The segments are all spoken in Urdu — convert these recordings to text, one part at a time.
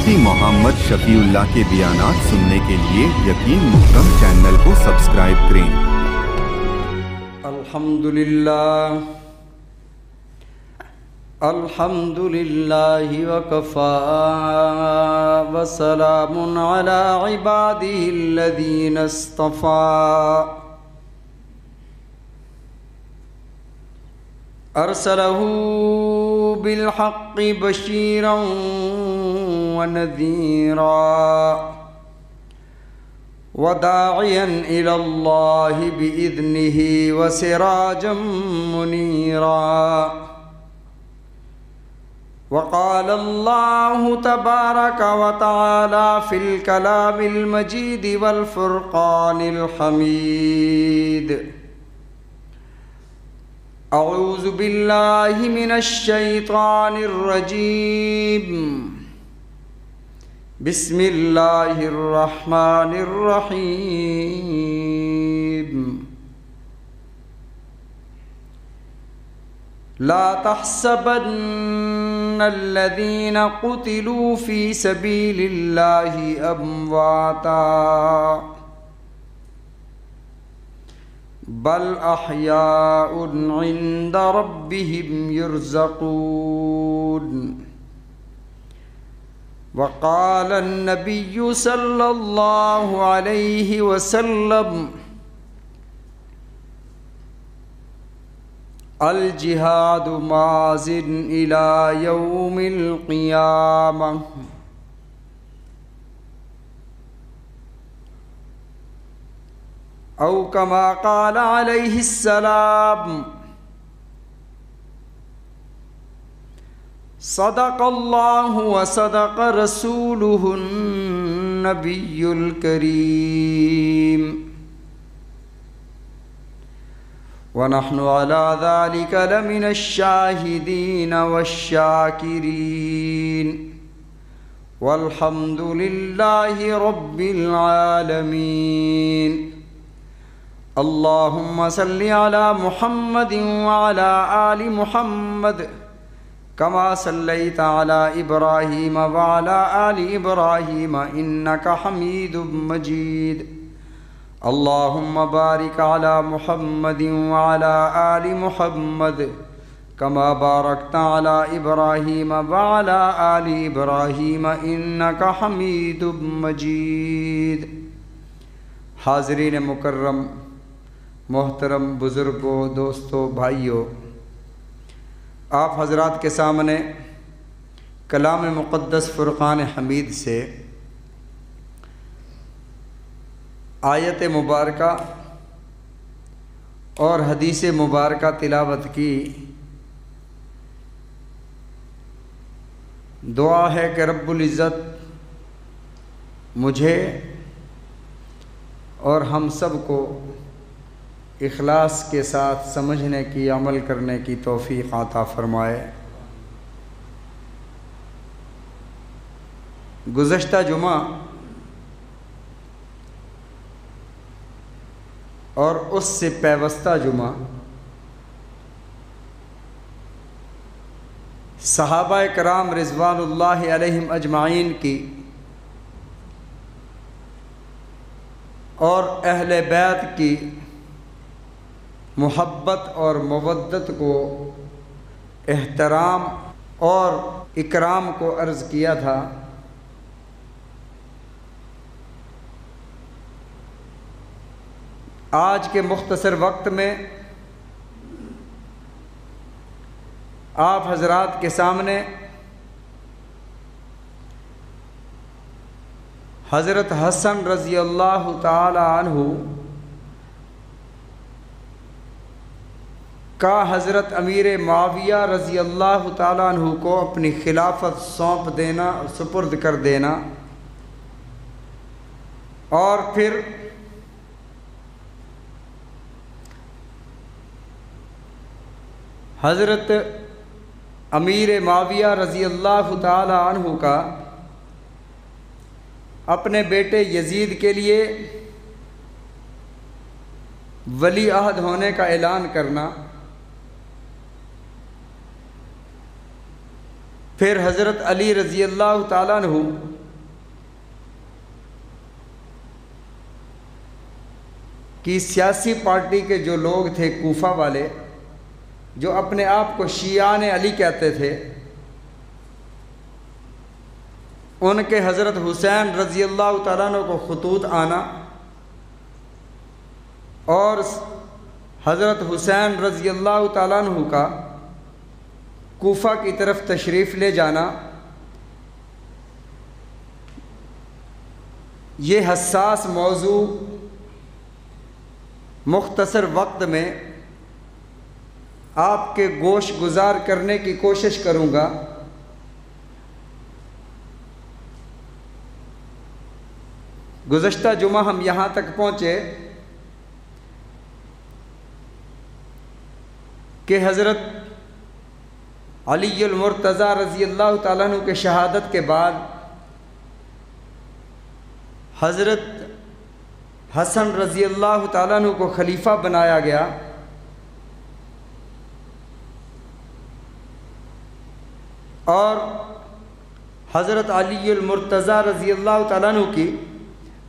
مفتی محمد شفیع اللہ کے بیانات سننے کے لیے یقین محکم چینل کو سبسکرائب کریں۔ الحمدللہ وکفا وسلام علی عبادہ الذین اصطفیٰ ارسلہ بالحق بشیرا ونذیرا وداعیا الی اللہ بإذنہ وسراجا منیرا۔ وقال اللہ تبارک وتعالی فی الکلام المجید والفرقان الحمید۔ اعوذ باللہ من الشیطان الرجیم، بسم اللہ الرحمن الرحیم۔ لا تحسبن الذین قتلوا فی سبیل اللہ امواتا بل احیاء عند ربهم یرزقون۔ وقال النبی صلی اللہ علیہ وسلم الجہاد ماض الی یوم القیامہ۔ او کما قال علیہ السلام صدق اللہ وصدق رسولہ النبی الکریم۔ ونحن على ذلك لمن الشاهدين والشاكرين والحمد لله رب العالمين۔ اللهم صل على محمد وعلى آل محمد كما صليت على إبراهيم وعلى آل إبراهيم إنك حميد مجيد۔ اللهم بارك على محمد وعلى آل محمد كما باركت على إبراهيم وعلى آل إبراهيم إنك حميد مجيد۔ حاضرین مکرم، محترم بزرگوں، دوستوں، بھائیوں، آپ حضرات کے سامنے کلام مقدس فرقان حمید سے آیت مبارکہ اور حدیث مبارکہ تلاوت کی۔ دعا ہے کہ رب العزت مجھے اور ہم سب کو اخلاص کے ساتھ سمجھنے کی، عمل کرنے کی توفیق عطا فرمائے۔ گزشتہ جمعہ اور اس سے پیوستہ جمعہ صحابہ کرام رضوان اللہ علیہم اجمعین کی اور اہل بیت کی محبت اور مودت کو، احترام اور اکرام کو عرض کیا تھا۔ آج کے مختصر وقت میں آپ حضرات کے سامنے حضرت حسن رضی اللہ تعالی عنہ کا حضرت امیر معاویہ رضی اللہ تعالی عنہ کو اپنی خلافت سونپ دینا، سپرد کر دینا، اور پھر حضرت امیر معاویہ رضی اللہ تعالی عنہ کا اپنے بیٹے یزید کے لیے ولی عہد ہونے کا اعلان کرنا، پھر حضرت علی رضی اللہ تعالیٰ عنہ کی سیاسی پارٹی کے جو لوگ تھے کوفہ والے، جو اپنے آپ کو شیعان علی کہتے تھے، ان کے حضرت حسین رضی اللہ تعالیٰ عنہ کو خطوط آنا اور حضرت حسین رضی اللہ تعالیٰ عنہ کا کوفہ کی طرف تشریف لے جانا، یہ حساس موضوع مختصر وقت میں آپ کے گوش گزار کرنے کی کوشش کروں گا۔ گزشتہ جمعہ ہم یہاں تک پہنچے کہ حضرت علی المرتضیٰ رضی اللہ تعالیٰ عنہ کے شہادت کے بعد حضرت حسن رضی اللہ تعالیٰ عنہ کو خلیفہ بنایا گیا، اور حضرت علی المرتضیٰ رضی اللہ تعالیٰ عنہ کی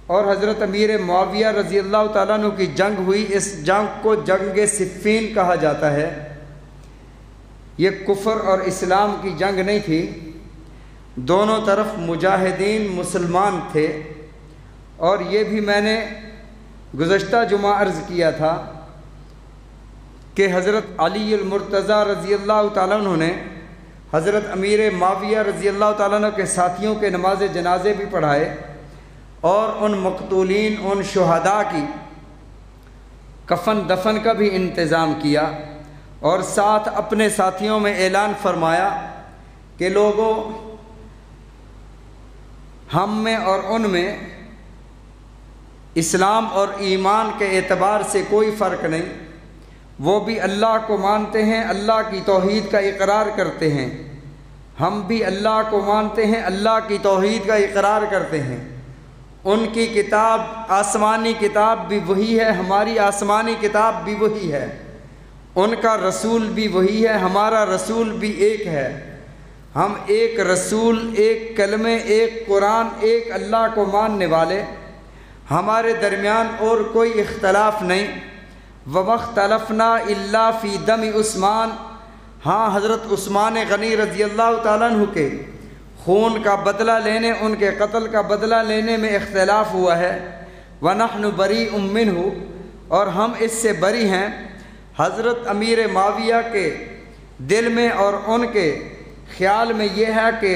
اور حضرت امیر معاویہ رضی اللہ تعالیٰ عنہ کی جنگ ہوئی۔ اس جنگ کو جنگ صفین کہا جاتا ہے۔ یہ کفر اور اسلام کی جنگ نہیں تھی، دونوں طرف مجاہدین مسلمان تھے، اور یہ بھی میں نے گزشتہ جمعہ عرض کیا تھا کہ حضرت علی المرتضیٰ رضی اللہ تعالیٰ عنہ نے حضرت امیر معاویہ رضی اللہ تعالیٰ عنہ کے ساتھیوں کے نماز جنازے بھی پڑھائے، اور ان مقتولین، ان شہداء کی کفن دفن کا بھی انتظام کیا، اور ساتھ اپنے ساتھیوں میں اعلان فرمایا کہ لوگوں، ہم میں اور ان میں اسلام اور ایمان کے اعتبار سے کوئی فرق نہیں، وہ بھی اللہ کو مانتے ہیں، اللہ کی توحید کا اقرار کرتے ہیں، ہم بھی اللہ کو مانتے ہیں، اللہ کی توحید کا اقرار کرتے ہیں۔ ان کی کتاب آسمانی کتاب بھی وہی ہے، ہماری آسمانی کتاب بھی وہی ہے، ان کا رسول بھی وہی ہے، ہمارا رسول بھی ایک ہے، ہم ایک رسول، ایک کلمے، ایک قرآن، ایک اللہ کو ماننے والے، ہمارے درمیان اور کوئی اختلاف نہیں۔ وَمَا اخْتَلَفْنَا إِلَّا فِي دَمِ عثمان، ہاں حضرت عثمان غنی رضی اللہ تعالیٰ عنہ کے خون کا بدلہ لینے، ان کے قتل کا بدلہ لینے میں اختلاف ہوا ہے۔ وَنَحْنُ بَرِيءٌ مِّنْهُ، اور ہم اس سے بری ہیں۔ حضرت امیر معاویہ کے دل میں اور ان کے خیال میں یہ ہے کہ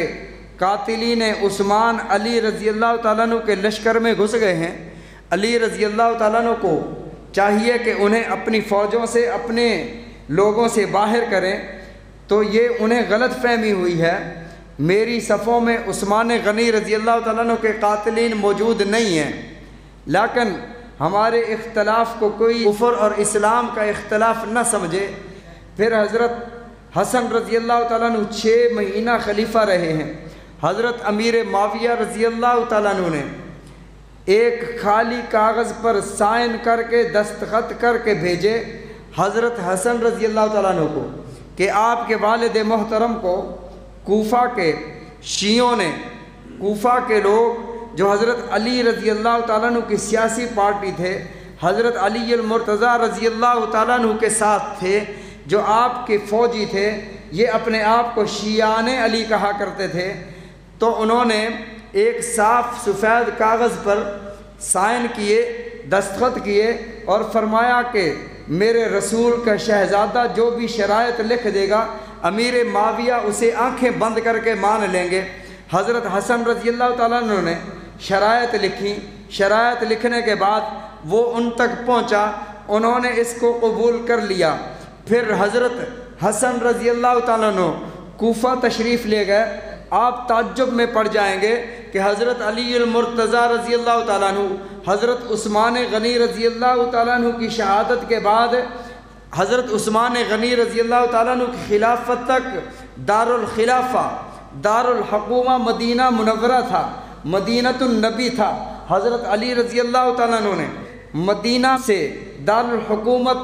قاتلین عثمان علی رضی اللہ تعالیٰ عنہ کے لشکر میں گھس گئے ہیں، علی رضی اللہ تعالیٰ عنہ کو چاہیے کہ انہیں اپنی فوجوں سے، اپنے لوگوں سے باہر کریں، تو یہ انہیں غلط فہمی ہوئی ہے۔ میری صفوں میں عثمان غنی رضی اللہ تعالیٰ عنہ کے قاتلین موجود نہیں ہیں، لیکن ہمارے اختلاف کو کوئی کفر اور اسلام کا اختلاف نہ سمجھے۔ پھر حضرت حسن رضی اللہ تعالیٰ عنہ 6 مہینہ خلیفہ رہے ہیں۔ حضرت امیر معاویہ رضی اللہ تعالیٰ عنہ نے ایک خالی کاغذ پر سائن کر کے، دستخط کر کے بھیجے حضرت حسن رضی اللہ تعالیٰ عنہ کو کہ آپ کے والد محترم کو کوفہ کے شیعوں نے، کوفہ کے لوگ جو حضرت علی رضی اللہ تعالیٰ عنہ کی سیاسی پارٹی تھے، حضرت علی المرتضیٰ رضی اللہ تعالیٰ عنہ کے ساتھ تھے، جو آپ کے فوجی تھے، یہ اپنے آپ کو شیعان علی کہا کرتے تھے، تو انہوں نے ایک صاف سفید کاغذ پر سائن کیے، دستخط کیے، اور فرمایا کہ میرے رسول کا شہزادہ جو بھی شرائط لکھ دے گا، امیر معاویہ اسے آنکھیں بند کر کے مان لیں گے۔ حضرت حسن رضی اللہ تعالیٰ عنہ نے شرائط لکھی، شرائط لکھنے کے بعد وہ ان تک پہنچا، انہوں نے اس کو قبول کر لیا۔ پھر حضرت حسن رضی اللہ تعالیٰ عنہ کوفہ تشریف لے گئے۔ آپ تعجب میں پڑ جائیں گے کہ حضرت علی المرتضیٰ رضی اللہ تعالیٰ عنہ، حضرت عثمان غنی رضی اللہ تعالیٰ عنہ کی شہادت کے بعد حضرت عثمان غنی رضی اللہ تعالیٰ عنہ کی خلافت تک دارالخلافہ، دارالحکومہ مدینہ منورہ تھا، مدینۃ النبی تھا۔ حضرت علی رضی اللہ تعالیٰ عنہ نے مدینہ سے دارالحکومت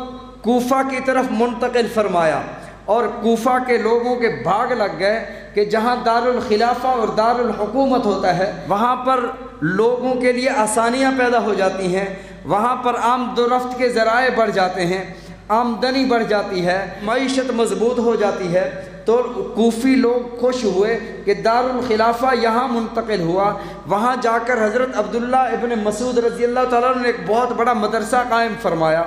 کوفہ کی طرف منتقل فرمایا، اور کوفہ کے لوگوں کے بھاگ لگ گئے کہ جہاں دارالخلافہ اور دارالحکومت ہوتا ہے وہاں پر لوگوں کے لیے آسانیاں پیدا ہو جاتی ہیں، وہاں پر آمد و رفت کے ذرائع بڑھ جاتے ہیں، آمدنی بڑھ جاتی ہے، معیشت مضبوط ہو جاتی ہے، تو کوفی لوگ خوش ہوئے کہ دارالخلافہ یہاں منتقل ہوا۔ وہاں جا کر حضرت عبداللہ ابن مسعود رضی اللہ تعالیٰ عنہ نے ایک بہت بڑا مدرسہ قائم فرمایا۔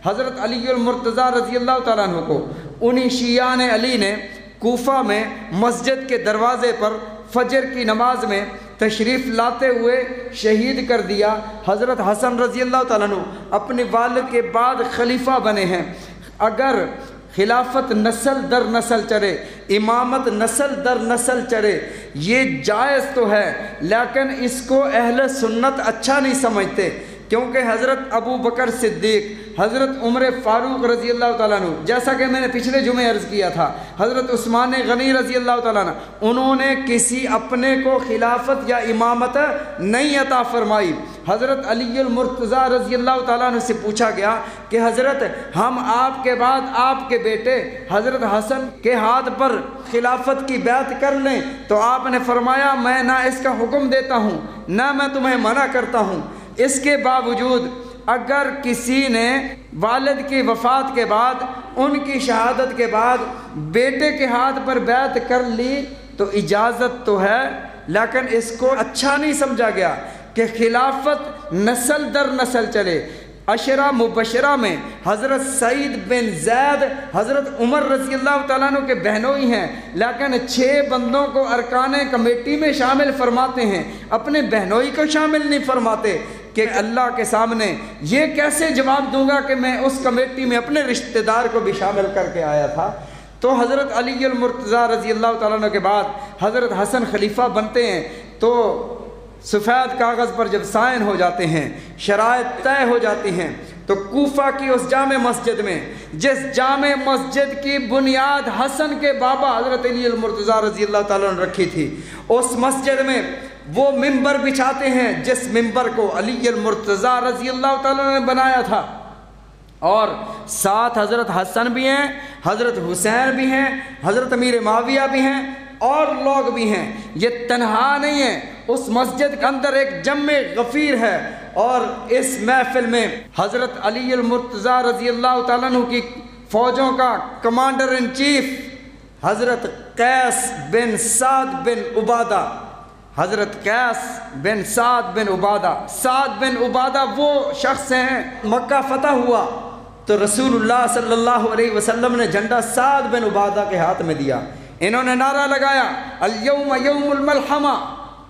حضرت علی المرتضیٰ رضی اللہ تعالیٰ عنہ کو انہی شیعان علی نے کوفہ میں مسجد کے دروازے پر فجر کی نماز میں تشریف لاتے ہوئے شہید کر دیا۔ حضرت حسن رضی اللہ تعالیٰ عنہ اپنے والد کے بعد خلیفہ بنے ہیں۔ اگر خلافت نسل در نسل چلے، امامت نسل در نسل چلے، یہ جائز تو ہے، لیکن اس کو اہل سنت اچھا نہیں سمجھتے، کیونکہ حضرت ابو بکر صدیق، حضرت عمر فاروق رضی اللہ تعالیٰ عنہ، جیسا کہ میں نے پچھلے جمعے عرض کیا تھا، حضرت عثمان غنی رضی اللہ تعالیٰ عنہ، انہوں نے کسی اپنے کو خلافت یا امامت نہیں عطا فرمائی۔ حضرت علی المرتضیٰ رضی اللہ تعالیٰ عنہ سے پوچھا گیا کہ حضرت ہم آپ کے بعد آپ کے بیٹے حضرت حسن کے ہاتھ پر خلافت کی بیعت کر لیں، تو آپ نے فرمایا میں نہ اس کا حکم دیتا ہوں نہ میں تمہیں منع کرتا ہوں۔ اس کے باوجود اگر کسی نے والد کی وفات کے بعد، ان کی شہادت کے بعد بیٹے کے ہاتھ پر بیعت کر لی تو اجازت تو ہے، لیکن اس کو اچھا نہیں سمجھا گیا کہ خلافت نسل در نسل چلے۔ عشرہ مبشرہ میں حضرت سعید بن زید حضرت عمر رضی اللہ تعالیٰ عنہ کے بہنوئی ہیں، لیکن 6 بندوں کو ارکان کمیٹی میں شامل فرماتے ہیں، اپنے بہنوئی کو شامل نہیں فرماتے کہ اللہ کے سامنے یہ کیسے جواب دوں گا کہ میں اس کمیٹی میں اپنے رشتہ دار کو بھی شامل کر کے آیا تھا۔ تو حضرت علی المرتضیٰ رضی اللہ تعالیٰ عنہ کے بعد حضرت حسن خلیفہ بنتے ہیں، تو سفید کاغذ پر جب سائن ہو جاتے ہیں، شرائط طے ہو جاتی ہیں، تو کوفہ کی اس جامع مسجد میں، جس جامع مسجد کی بنیاد حسن کے بابا حضرت علی المرتضیٰ رضی اللہ تعالیٰ نے رکھی تھی، اس مسجد میں وہ ممبر بچھاتے ہیں جس ممبر کو علی المرتضیٰ رضی اللہ تعالیٰ نے بنایا تھا، اور ساتھ حضرت حسن بھی ہیں، حضرت حسین بھی ہیں، حضرت امیر معاویہ بھی ہیں، اور لوگ بھی ہیں۔ یہ تنہا نہیں ہے، اس مسجد کے اندر ایک جمع غفیر ہے، اور اس محفل میں حضرت علی المرتضیٰ رضی اللہ تعالیٰ عنہ کی فوجوں کا کمانڈر ان چیف حضرت قیس بن سعد بن عبادہ، حضرت قیس بن سعد بن عبادہ، سعد بن عبادہ وہ شخص ہیں، مکہ فتح ہوا تو رسول اللہ صلی اللہ علیہ وسلم نے جھنڈا سعد بن عبادہ کے ہاتھ میں دیا، انہوں نے نعرہ لگایا الیوم یوم الملحمہ،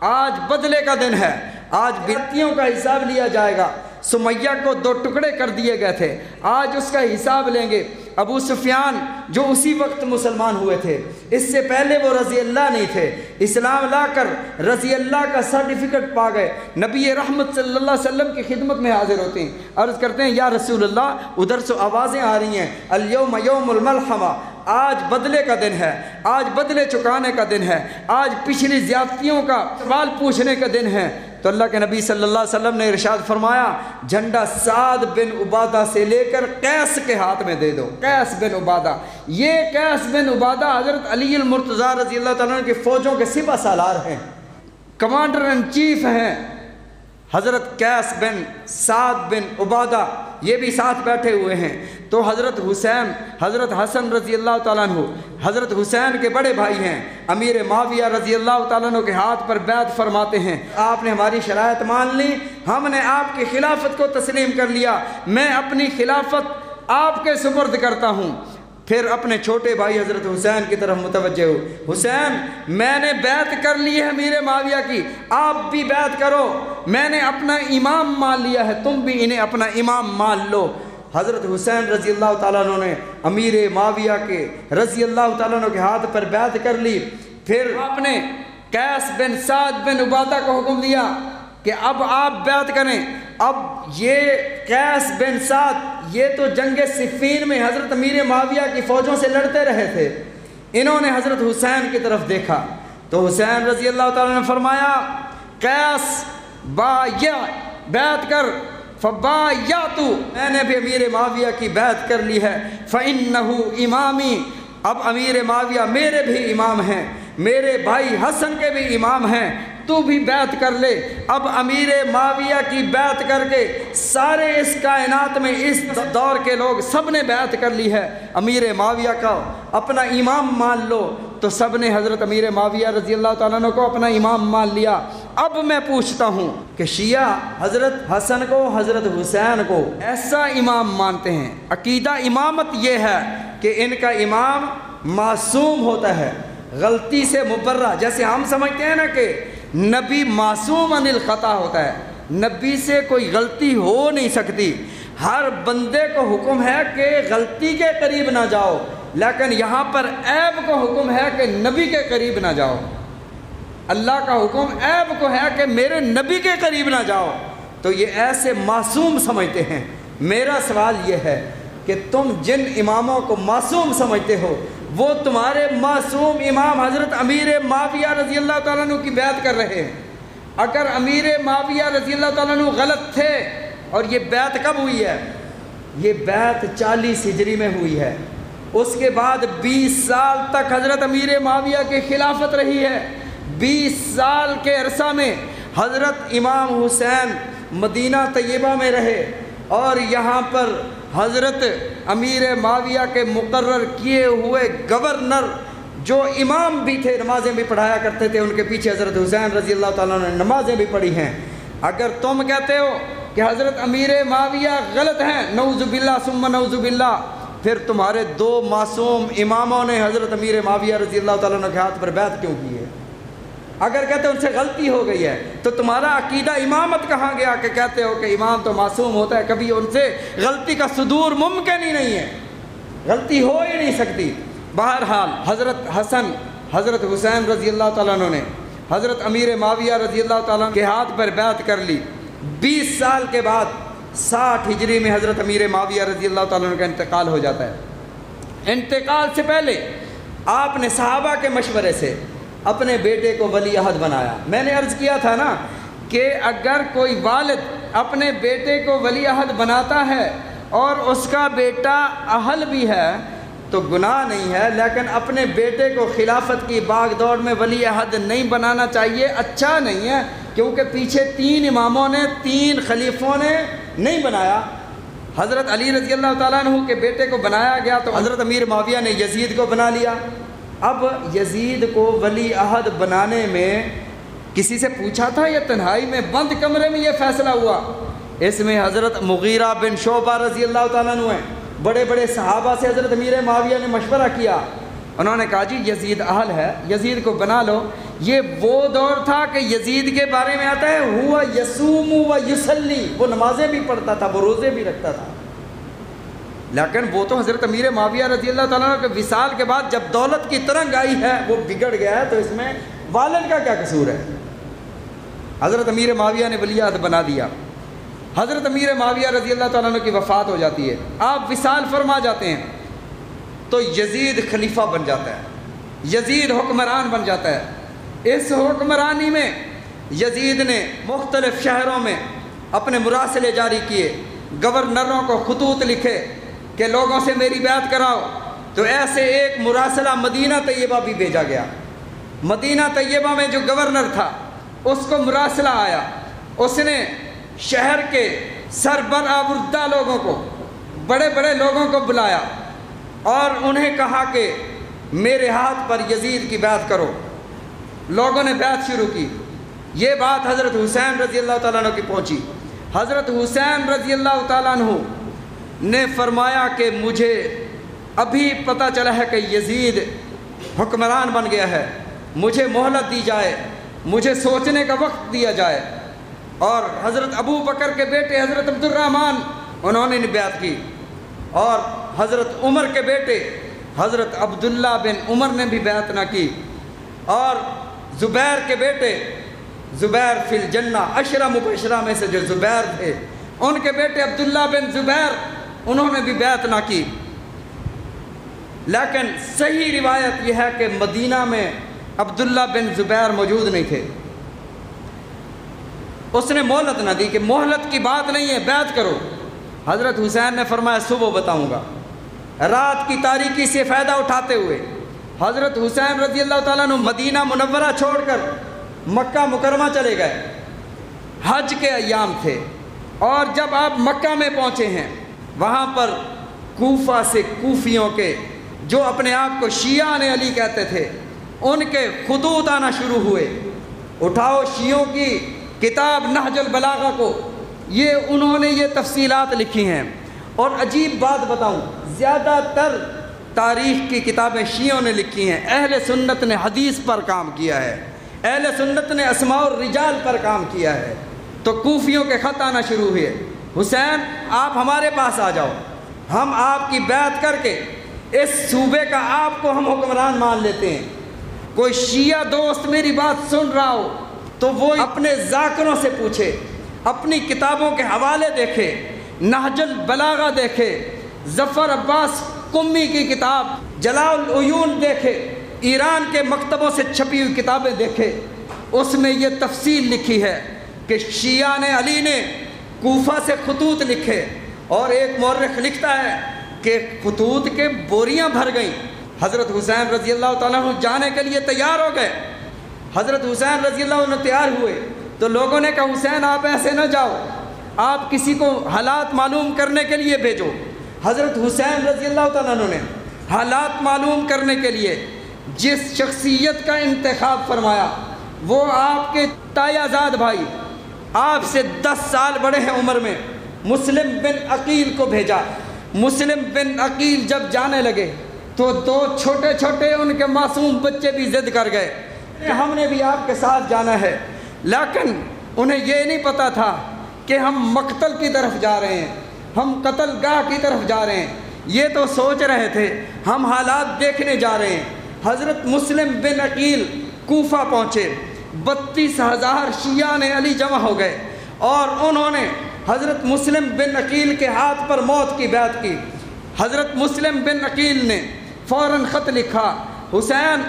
آج بدلے کا دن ہے، آج بیتیوں کا حساب لیا جائے گا۔ سمیہ کو 2 ٹکڑے کر دیے گئے تھے، آج اس کا حساب لیں گے۔ ابو سفیان جو اسی وقت مسلمان ہوئے تھے، اس سے پہلے وہ رضی اللہ نہیں تھے، اسلام لا کر رضی اللہ کا سرٹیفکیٹ پا گئے، نبی رحمت صلی اللہ علیہ وسلم کی خدمت میں حاضر ہوتے ہیں، عرض کرتے ہیں یا رسول اللہ ادھر سے آوازیں آ رہی ہیں الیوم یوم الملحمہ، آج بدلے کا دن ہے، آج بدلے چکانے کا دن ہے، آج پچھلی زیادتیوں کا سوال پوچھنے کا دن ہے۔ تو اللہ کے نبی صلی اللہ علیہ وسلم نے ارشاد فرمایا جھنڈا سعد بن عبادہ سے لے کر قیس کے ہاتھ میں دے دو، قیس بن عبادہ۔ یہ قیس بن عبادہ حضرت علی المرتضیٰ رضی اللہ تعالیٰ عنہ کی فوجوں کے سپہ سالار ہیں، کمانڈر ان چیف ہیں، حضرت قیس بن سعد بن عبادہ یہ بھی ساتھ بیٹھے ہوئے ہیں۔ تو حضرت حسین، حضرت حسن رضی اللہ تعالیٰ عنہ حضرت حسین کے بڑے بھائی ہیں، امیر معاویہ رضی اللہ تعالیٰ عنہ کے ہاتھ پر بیعت فرماتے ہیں، آپ نے ہماری شرائط مان لی، ہم نے آپ کی خلافت کو تسلیم کر لیا، میں اپنی خلافت آپ کے سپرد کرتا ہوں۔ پھر اپنے چھوٹے بھائی حضرت حسین کی طرف متوجہ ہو، حسین میں نے بیعت کر لی ہے امیر معاویہ کی، آپ بھی بیعت کرو، میں نے اپنا امام مان لیا ہے، تم بھی انہیں اپنا امام مان لو۔ حضرت حسین رضی اللہ تعالیٰ عنہ نے امیر معاویہ کے رضی اللہ تعالیٰ عنہ کے ہاتھ پر بیعت کر لی۔ پھر آپ نے قیس بن سعد بن عبادہ کو حکم دیا کہ اب آپ بیعت کریں۔ اب یہ قیس بن سعد یہ تو جنگ صفین میں حضرت امیر معاویہ کی فوجوں سے لڑتے رہے تھے، انہوں نے حضرت حسین کی طرف دیکھا تو حسین رضی اللہ تعالیٰ نے فرمایا قیس بایع، بیعت کر، فبایعت، میں نے بھی امیر معاویہ کی بیعت کر لی ہے، فإنہ امامی، اب امیر معاویہ میرے بھی امام ہیں، میرے بھائی حسن کے بھی امام ہیں، تو بھی بیعت کر لے۔ اب امیر معاویہ کی بیعت کر کے سارے اس کائنات میں اس دور کے لوگ سب نے بیعت کر لی ہے، امیر معاویہ کا اپنا امام مان لو، تو سب نے حضرت امیر معاویہ رضی اللہ تعالیٰ عنہ کو اپنا امام مان لیا۔ اب میں پوچھتا ہوں کہ شیعہ حضرت حسن کو، حضرت حسین کو ایسا امام مانتے ہیں، عقیدہ امامت یہ ہے کہ ان کا امام معصوم ہوتا ہے، غلطی سے مبرہ، جیسے ہم سمجھتے ہیں نا کہ نبی معصوم عن الخطا ہوتا ہے، نبی سے کوئی غلطی ہو نہیں سکتی، ہر بندے کو حکم ہے کہ غلطی کے قریب نہ جاؤ، لیکن یہاں پر عیب کو حکم ہے کہ نبی کے قریب نہ جاؤ۔ اللہ کا حکم عیب کو ہے کہ میرے نبی کے قریب نہ جاؤ، تو یہ ایسے معصوم سمجھتے ہیں۔ میرا سوال یہ ہے کہ تم جن اماموں کو معصوم سمجھتے ہو وہ تمہارے معصوم امام حضرت امیر معاویہ رضی اللہ تعالیٰ عنہ کی بیعت کر رہے ہیں۔ اگر امیر معاویہ رضی اللہ تعالیٰ عنہ غلط تھے، اور یہ بیعت کب ہوئی ہے؟ یہ بیعت 40 ہجری میں ہوئی ہے، اس کے بعد 20 سال تک حضرت امیر معاویہ کی خلافت رہی ہے۔ 20 سال کے عرصہ میں حضرت امام حسین مدینہ طیبہ میں رہے، اور یہاں پر حضرت امیر معاویہ کے مقرر کیے ہوئے گورنر جو امام بھی تھے، نمازیں بھی پڑھایا کرتے تھے، ان کے پیچھے حضرت حسین رضی اللہ تعالیٰ نے نمازیں بھی پڑھی ہیں۔ اگر تم کہتے ہو کہ حضرت امیر معاویہ غلط ہیں، نعوذ باللہ ثم نعوذ باللہ، پھر تمہارے 2 معصوم اماموں نے حضرت امیر معاویہ رضی اللہ تعالیٰ عنہ کے ہاتھ پر بیعت کیوں کی ہے؟ اگر کہتے ہیں ان سے غلطی ہو گئی ہے تو تمہارا عقیدہ امامت کہاں گیا کہ کہتے ہو کہ امام تو معصوم ہوتا ہے، کبھی ان سے غلطی کا صدور ممکن ہی نہیں ہے، غلطی ہو ہی نہیں سکتی۔ بہرحال حضرت حسن حضرت حسین رضی اللہ تعالیٰ عنہ نے حضرت امیر معاویہ رضی اللہ تعالیٰ عنہ کے ہاتھ پر بیعت کر لی۔ 20 سال کے بعد 60 ہجری میں حضرت امیر معاویہ رضی اللہ تعالیٰ عنہ کا انتقال ہو جاتا ہے۔ انتقال سے پہلے آپ نے صحابہ کے مشورے سے اپنے بیٹے کو ولی عہد بنایا۔ میں نے عرض کیا تھا نا کہ اگر کوئی والد اپنے بیٹے کو ولی عہد بناتا ہے اور اس کا بیٹا اہل بھی ہے تو گناہ نہیں ہے، لیکن اپنے بیٹے کو خلافت کی باغ دوڑ میں ولی عہد نہیں بنانا چاہیے، اچھا نہیں ہے، کیونکہ پیچھے 3 اماموں نے 3 خلیفوں نے نہیں بنایا۔ حضرت علی رضی اللہ تعالیٰ عنہ کے بیٹے کو بنایا گیا تو حضرت امیر معاویہ نے یزید کو بنا لیا۔ اب یزید کو ولی عہد بنانے میں کسی سے پوچھا تھا یا تنہائی میں بند کمرے میں یہ فیصلہ ہوا؟ اس میں حضرت مغیرہ بن شعبہ رضی اللہ تعالیٰ عنہ ہیں، بڑے بڑے صحابہ سے حضرت امیر معاویہ نے مشورہ کیا، انہوں نے کہا جی یزید اہل ہے، یزید کو بنا لو۔ یہ وہ دور تھا کہ یزید کے بارے میں آتا ہے ہوا یصوم و یصلی، وہ نمازیں بھی پڑھتا تھا، وہ روزے بھی رکھتا تھا، لیکن وہ تو حضرت امیر معاویہ رضی اللہ تعالیٰ عنہ کے وصال کے بعد جب دولت کی ترنگ آئی ہے وہ بگڑ گیا ہے، تو اس میں والد کا کیا قصور ہے؟ حضرت امیر معاویہ نے ولی عہد بنا دیا۔ حضرت امیر معاویہ رضی اللہ تعالیٰ عنہ کی وفات ہو جاتی ہے، آپ وصال فرما جاتے ہیں، تو یزید خلیفہ بن جاتا ہے، یزید حکمران بن جاتا ہے۔ اس حکمرانی میں یزید نے مختلف شہروں میں اپنے مراسلے جاری کیے، گورنروں کو خطوط لکھے کہ لوگوں سے میری بیعت کراؤ، تو ایسے ایک مراسلہ مدینہ طیبہ بھی بھیجا گیا۔ مدینہ طیبہ میں جو گورنر تھا اس کو مراسلہ آیا، اس نے شہر کے سربراہ لوگوں کو، بڑے بڑے لوگوں کو بلایا اور انہیں کہا کہ میرے ہاتھ پر یزید کی بیعت کرو۔ لوگوں نے بیعت شروع کی۔ یہ بات حضرت حسین رضی اللہ تعالیٰ عنہ کی پہنچی۔ حضرت حسین رضی اللہ تعالیٰ عنہ نے فرمایا کہ مجھے ابھی پتہ چلا ہے کہ یزید حکمران بن گیا ہے، مجھے مہلت دی جائے، مجھے سوچنے کا وقت دیا جائے۔ اور حضرت ابو بکر کے بیٹے حضرت عبد الرحمن انہوں نے بیعت کی، اور حضرت عمر کے بیٹے حضرت عبداللہ بن عمر نے بھی بیعت نہ کی، اور زبیر کے بیٹے زبیر فی الجنہ، عشرہ مبشرہ میں سے جو زبیر تھے ان کے بیٹے عبداللہ بن زبیر انہوں نے بھی بیعت نہ کی۔ لیکن صحیح روایت یہ ہے کہ مدینہ میں عبداللہ بن زبیر موجود نہیں تھے۔ اس نے مہلت نہ دی کہ مہلت کی بات نہیں ہے، بیعت کرو۔ حضرت حسین نے فرمایا صبح بتاؤں گا۔ رات کی تاریکی سے فائدہ اٹھاتے ہوئے حضرت حسین رضی اللہ تعالیٰ عنہ مدینہ منورہ چھوڑ کر مکہ مکرمہ چلے گئے، حج کے ایام تھے، اور جب آپ مکہ میں پہنچے ہیں وہاں پر کوفہ سے کوفیوں کے جو اپنے آپ کو شیعہ علی کہتے تھے ان کے خطوط آنا شروع ہوئے۔ اٹھاؤ شیعوں کی کتاب نہج البلاغہ کو، یہ انہوں نے یہ تفصیلات لکھی ہیں۔ اور عجیب بات بتاؤں، زیادہ تر تاریخ کی کتابیں شیعوں نے لکھی ہیں، اہل سنت نے حدیث پر کام کیا ہے، اہل سنت نے اسماء الرجال پر کام کیا ہے۔ تو کوفیوں کے خط آنا شروع ہوئے، حسین آپ ہمارے پاس آ جاؤ، ہم آپ کی بیعت کر کے اس صوبے کا آپ کو ہم حکمران مان لیتے ہیں۔ کوئی شیعہ دوست میری بات سن رہا ہو تو وہ اپنے ذاکروں سے پوچھے، اپنی کتابوں کے حوالے دیکھے، نہج البلاغہ دیکھے، ظفر عباس قمی کی کتاب جلال العیون دیکھے، ایران کے مکتبوں سے چھپی ہوئی کتابیں دیکھے، اس میں یہ تفصیل لکھی ہے کہ شیعہ علی نے کوفہ سے خطوط لکھے، اور ایک مورخ لکھتا ہے کہ خطوط کے بوریاں بھر گئیں۔ حضرت حسین رضی اللہ تعالیٰ عنہ جانے کے لیے تیار ہو گئے، حضرت حسین رضی اللہ عنہ تیار ہوئے تو لوگوں نے کہا حسین آپ ایسے نہ جاؤ، آپ کسی کو حالات معلوم کرنے کے لیے بھیجو۔ حضرت حسین رضی اللہ تعالیٰ عنہ نے حالات معلوم کرنے کے لیے جس شخصیت کا انتخاب فرمایا وہ آپ کے تایا زاد بھائی، آپ سے 10 سال بڑے ہیں عمر میں، مسلم بن عقیل کو بھیجا۔ مسلم بن عقیل جب جانے لگے تو 2 چھوٹے چھوٹے ان کے معصوم بچے بھی ضد کر گئے کہ ہم نے بھی آپ کے ساتھ جانا ہے، لیکن انہیں یہ نہیں پتا تھا کہ ہم مقتل کی طرف جا رہے ہیں، ہم قتل گاہ کی طرف جا رہے ہیں۔ یہ تو سوچ رہے تھے ہم حالات دیکھنے جا رہے ہیں۔ حضرت مسلم بن عقیل کوفہ پہنچے، 32,000 شیعہ علی جمع ہو گئے، اور انہوں نے حضرت مسلم بن عقیل کے ہاتھ پر موت کی بیعت کی۔ حضرت مسلم بن عقیل نے فوراً خط لکھا، حسین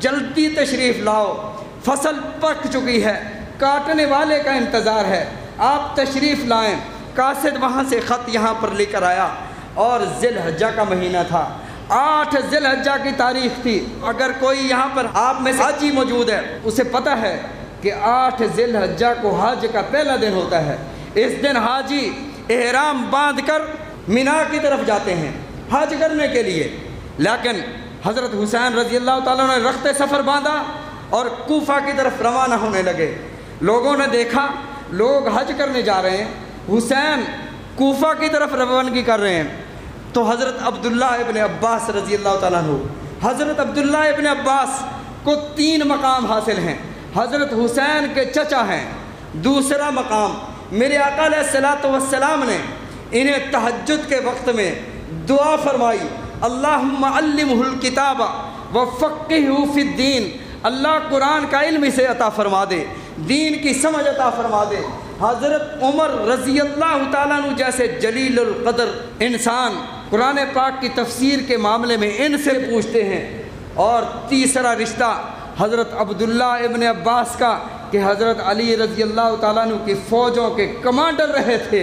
جلدی تشریف لاؤ، فصل پک چکی ہے، کاٹنے والے کا انتظار ہے، آپ تشریف لائیں۔ قاصد وہاں سے خط یہاں پر لے کر آیا، اور ذی الحجہ کا مہینہ تھا، 8 ذی الحجہ کی تاریخ تھی۔ اگر کوئی یہاں پر آپ میں سے حاجی موجود ہے اسے پتہ ہے کہ 8 ذی الحجہ کو حج کا پہلا دن ہوتا ہے۔ اس دن حاجی احرام باندھ کر مینا کی طرف جاتے ہیں حج کرنے کے لیے، لیکن حضرت حسین رضی اللہ تعالیٰ نے رخت سفر باندھا اور کوفہ کی طرف روانہ ہونے لگے۔ لوگوں نے دیکھا لوگ حج کرنے جا رہے ہیں، حسین کوفہ کی طرف روانگی کر رہے ہیں، تو حضرت عبداللہ ابن عباس رضی اللہ تعالیٰ عنہ، حضرت عبداللہ ابن عباس کو 3 مقام حاصل ہیں۔ حضرت حسین کے چچا ہیں، دوسرا مقام میرے آقا علیہ الصلوۃ والسلام نے انہیں تہجد کے وقت میں دعا فرمائی، اللہم علمہ الکتاب وفقہہ فی الدین، اللہ قرآن کا علم اسے عطا فرما دے، دین کی سمجھ عطا فرما دے۔ حضرت عمر رضی اللہ تعالیٰ عنہ جیسے جلیل القدر انسان قرآن پاک کی تفسیر کے معاملے میں ان سے پوچھتے ہیں۔ اور تیسرا رشتہ حضرت عبداللہ ابن عباس کا کہ حضرت علی رضی اللہ تعالیٰ عنہ کی فوجوں کے کمانڈر رہے تھے،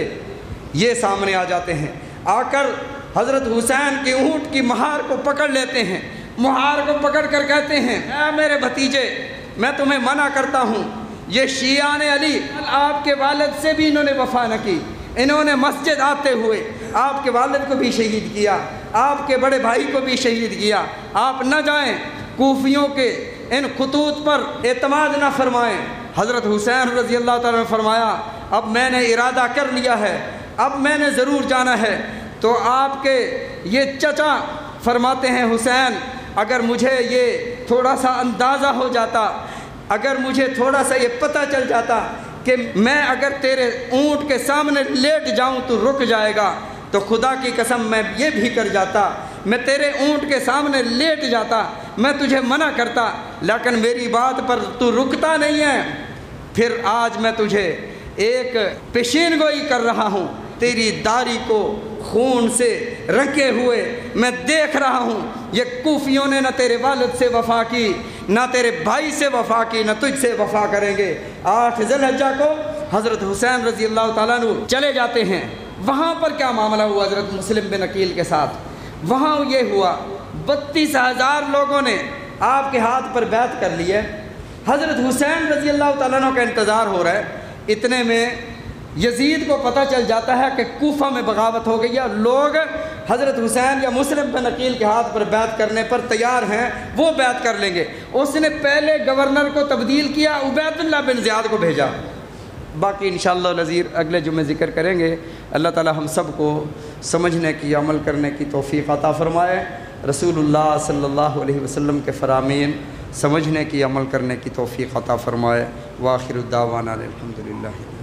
یہ سامنے آ جاتے ہیں۔ آ کر حضرت حسین کی اونٹ کی مہار کو پکڑ لیتے ہیں، مہار کو پکڑ کر کہتے ہیں اے میرے بھتیجے میں تمہیں منع کرتا ہوں، یہ شیعان علی آپ کے والد سے بھی انہوں نے وفا نہ کی، انہوں نے مسجد آتے ہوئے آپ کے والد کو بھی شہید کیا، آپ کے بڑے بھائی کو بھی شہید کیا، آپ نہ جائیں، کوفیوں کے ان خطوط پر اعتماد نہ فرمائیں۔ حضرت حسین رضی اللہ تعالیٰ نے فرمایا اب میں نے ارادہ کر لیا ہے، اب میں نے ضرور جانا ہے۔ تو آپ کے یہ چچا فرماتے ہیں حسین اگر مجھے یہ تھوڑا سا اندازہ ہو جاتا، اگر مجھے تھوڑا سا یہ پتہ چل جاتا کہ میں اگر تیرے اونٹ کے سامنے لیٹ جاؤں تو رک جائے گا تو خدا کی قسم میں یہ بھی کر جاتا، میں تیرے اونٹ کے سامنے لیٹ جاتا، میں تجھے منع کرتا، لیکن میری بات پر تو رکتا نہیں ہے۔ پھر آج میں تجھے ایک پیشین گوئی کر رہا ہوں، تیری داڑھی کو خون سے رنگے ہوئے میں دیکھ رہا ہوں، یہ کوفیوں نے نہ تیرے والد سے وفا کی، نہ تیرے بھائی سے وفا کی، نہ تجھ سے وفا کریں گے۔ 8 ذی الحجہ کو حضرت حسین رضی اللہ تعالیٰ عنہ چلے جاتے ہیں۔ وہاں پر کیا معاملہ ہوا حضرت مسلم بن عقیل کے ساتھ؟ وہاں یہ ہوا 32,000 لوگوں نے آپ کے ہاتھ پر بیعت کر لی ہے، حضرت حسین رضی اللہ تعالیٰ عنہ کا انتظار ہو رہا ہے، اتنے میں یزید کو پتہ چل جاتا ہے کہ کوفہ میں بغاوت ہو گئی ہے، لوگ حضرت حسین یا مسلم بن عقیل کے ہاتھ پر بیعت کرنے پر تیار ہیں، وہ بیعت کر لیں گے۔ اس نے پہلے گورنر کو تبدیل کیا، عبید اللہ بن زیاد کو بھیجا۔ باقی انشاءاللہ العزیز اگلے جمعے ذکر کریں گے۔ اللہ تعالی ہم سب کو سمجھنے کی، عمل کرنے کی توفیق عطا فرمائے۔ رسول اللہ صلی اللہ علیہ وسلم کے فرامین سمجھنے کی، عمل کرنے کی توفیق عطا فرمائے۔ وآخر الدعوانا الحمدللہ۔